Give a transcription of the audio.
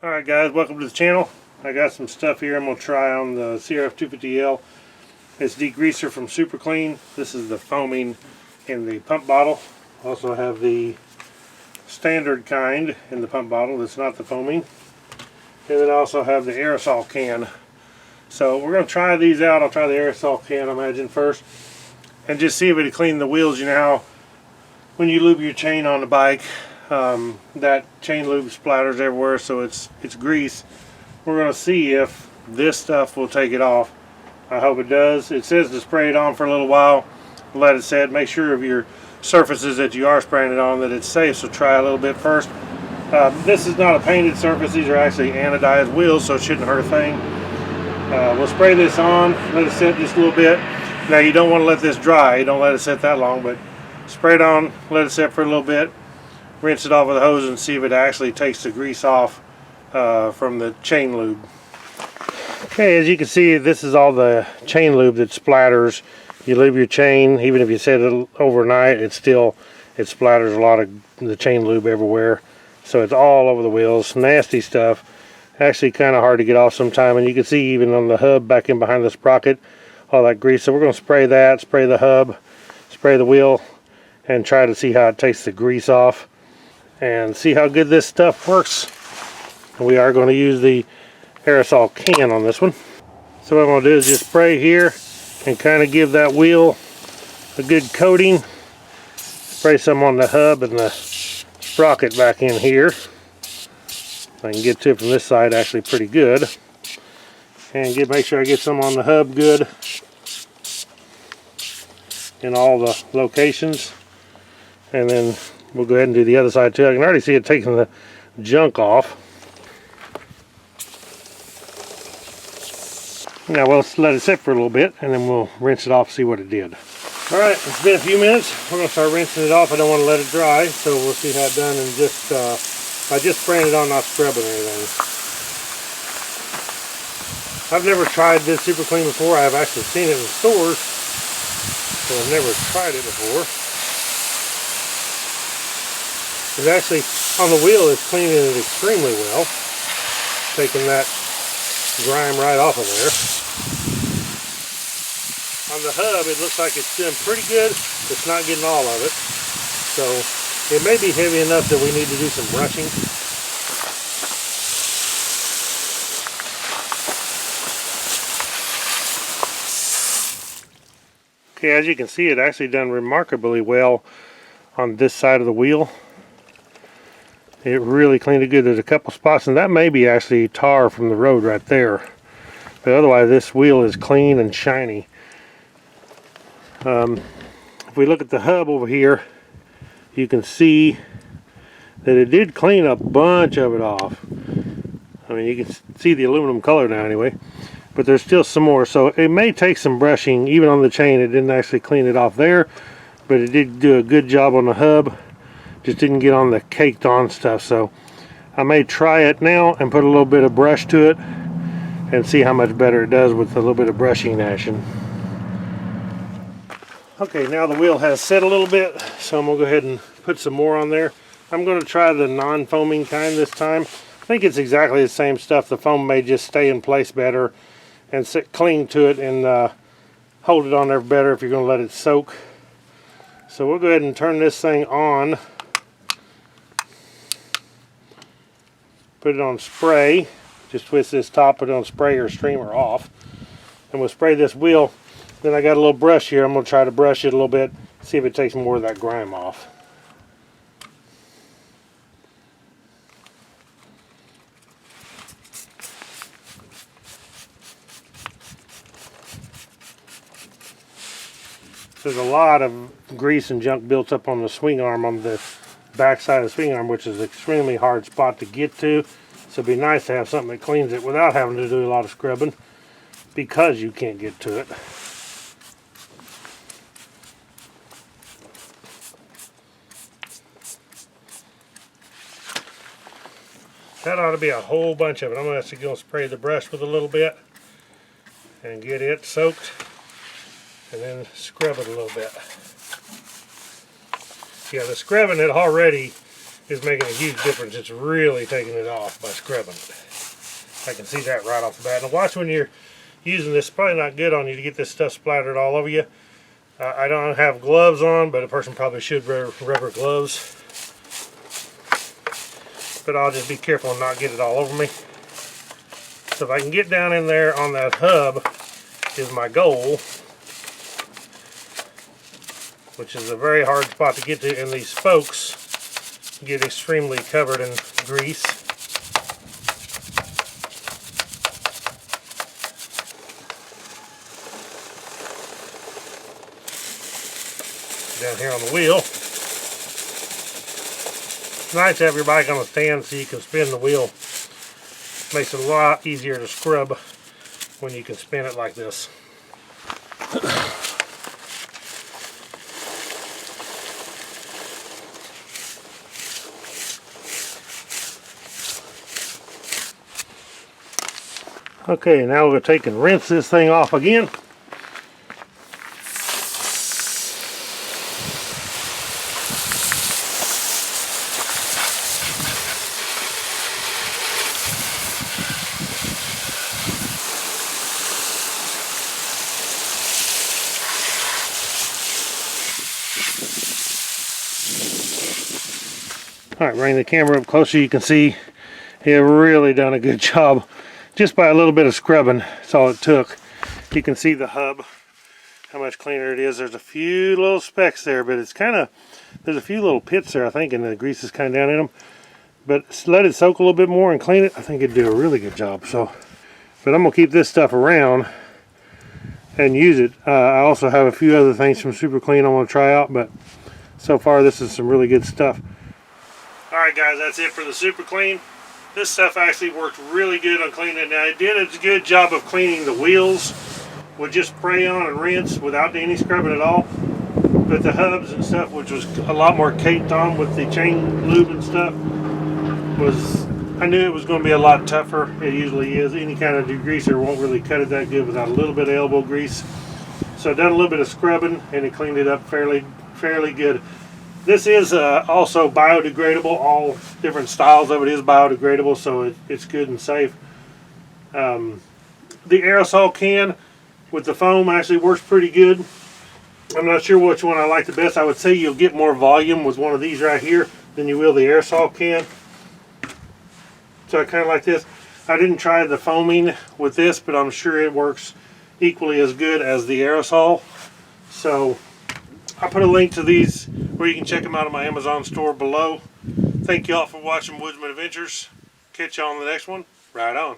Alright guys, welcome to the channel. I got some stuff here I'm going to try on the CRF250L. It's Degreaser from SUPERCLEAN. This is the foaming in the pump bottle. Also have the standard kind in the pump bottle that's not the foaming. And then I also have the aerosol can. So we're going to try these out. I'll try the aerosol can, I imagine, first. And just see if it'll clean the wheels. You know how when you lube your chain on the bike, that chain lube splatters everywhere, so it's grease. We're going to see if this stuff will take it off. I hope it does. It says to spray it on for a little while, let it set. Make sure of your surfaces that you are spraying it on that it's safe, so try a little bit first. This is not a painted surface. These are actually anodized wheels, so it shouldn't hurt a thing. We'll spray this on, let it set just a little bit. Now you don't want to let this dry. You don't let it set that long, but spray it on, let it set for a little bit. Rinse it off with a hose and see if it actually takes the grease off from the chain lube. Okay, as you can see, this is all the chain lube that splatters. You lube your chain, even if you set it overnight, it splatters a lot of the chain lube everywhere. So it's all over the wheels. Nasty stuff. Actually kind of hard to get off sometime, and you can see even on the hub back in behind the sprocket, all that grease. So we're going to spray that, spray the hub, spray the wheel, and try to see how it takes the grease off and see how good this stuff works. We are going to use the aerosol can on this one. So what I'm going to do is just spray here and kind of give that wheel a good coating. Spray some on the hub and the sprocket back in here. I can get to it from this side actually pretty good. And make sure I get some on the hub good in all the locations. And then we'll go ahead and do the other side too. I can already see it taking the junk off. Now we'll let it sit for a little bit and then we'll rinse it off, see what it did. Alright, it's been a few minutes. We're going to start rinsing it off. I don't want to let it dry, so we'll see how it's done. And I just spraying it on, not scrubbing or anything. I've never tried this SUPERCLEAN before. I've actually seen it in stores, but I've never tried it before. It's actually, on the wheel, it's cleaning it extremely well. Taking that grime right off of there. On the hub, it looks like it's doing pretty good. It's not getting all of it. So, it may be heavy enough that we need to do some brushing. Okay, as you can see, it actually done remarkably well on this side of the wheel. It really cleaned it good. There's a couple spots, and that may be actually tar from the road right there. But otherwise, this wheel is clean and shiny. If we look at the hub over here, you can see that it did clean a bunch of it off. I mean, you can see the aluminum color now anyway, but there's still some more. So it may take some brushing. Even on the chain, it didn't actually clean it off there, but it did do a good job on the hub. Just didn't get on the caked on stuff. So I may try it now and put a little bit of brush to it and see how much better it does with a little bit of brushing action. Okay, now the wheel has set a little bit, so I'm going to go ahead and put some more on there. I'm going to try the non-foaming kind this time. I think it's exactly the same stuff. The foam may just stay in place better and sit cling to it and hold it on there better if you're going to let it soak. So we'll go ahead and turn this thing on. Put it on spray. Just twist this top, put it on spray or streamer off. And we'll spray this wheel. Then I got a little brush here. I'm going to try to brush it a little bit, see if it takes more of that grime off. There's a lot of grease and junk built up on the swing arm, on the back side of the swing arm, which is an extremely hard spot to get to. So it'd be nice to have something that cleans it without having to do a lot of scrubbing, because you can't get to it. That ought to be a whole bunch of it. I'm going to have to go spray the brush with a little bit and get it soaked and then scrub it a little bit. Yeah, the scrubbing it already is making a huge difference. It's really taking it off by scrubbing it. I can see that right off the bat. Now watch when you're using this. It's probably not good on you to get this stuff splattered all over you. I don't have gloves on, but a person probably should wear rubber gloves. But I'll just be careful and not get it all over me. So if I can get down in there on that hub is my goal, which is a very hard spot to get to, and these spokes get extremely covered in grease. Down here on the wheel. It's nice to have your bike on a stand so you can spin the wheel. Makes it a lot easier to scrub when you can spin it like this. Okay, now we're going to take and rinse this thing off again. Alright, bring the camera up closer. You can see it really done a good job. Just by a little bit of scrubbing, that's all it took. You can see the hub, how much cleaner it is. There's a few little specks there, but it's kind of, there's a few little pits there, I think, and the grease is kind of down in them. But let it soak a little bit more and clean it. I think it'd do a really good job. So, but I'm going to keep this stuff around and use it. I also have a few other things from SUPERCLEAN I want to try out, but so far this is some really good stuff. Alright guys, that's it for the SUPERCLEAN. This stuff actually worked really good on cleaning it. Now it did a good job of cleaning the wheels with just spray on and rinse without any scrubbing at all. But the hubs and stuff, which was a lot more caked on with the chain lube and stuff, I knew it was going to be a lot tougher. It usually is. Any kind of degreaser won't really cut it that good without a little bit of elbow grease. So I done a little bit of scrubbing and it cleaned it up fairly good. This is also biodegradable. All different styles of it is biodegradable, so it's good and safe. The aerosol can with the foam actually works pretty good. I'm not sure which one I like the best. I would say you'll get more volume with one of these right here than you will the aerosol can. So I kind of like this. I didn't try the foaming with this, but I'm sure it works equally as good as the aerosol. So I'll put a link to these where you can check them out on my Amazon store below. Thank you all for watching Woodzman Adventures. Catch you on the next one. Right on.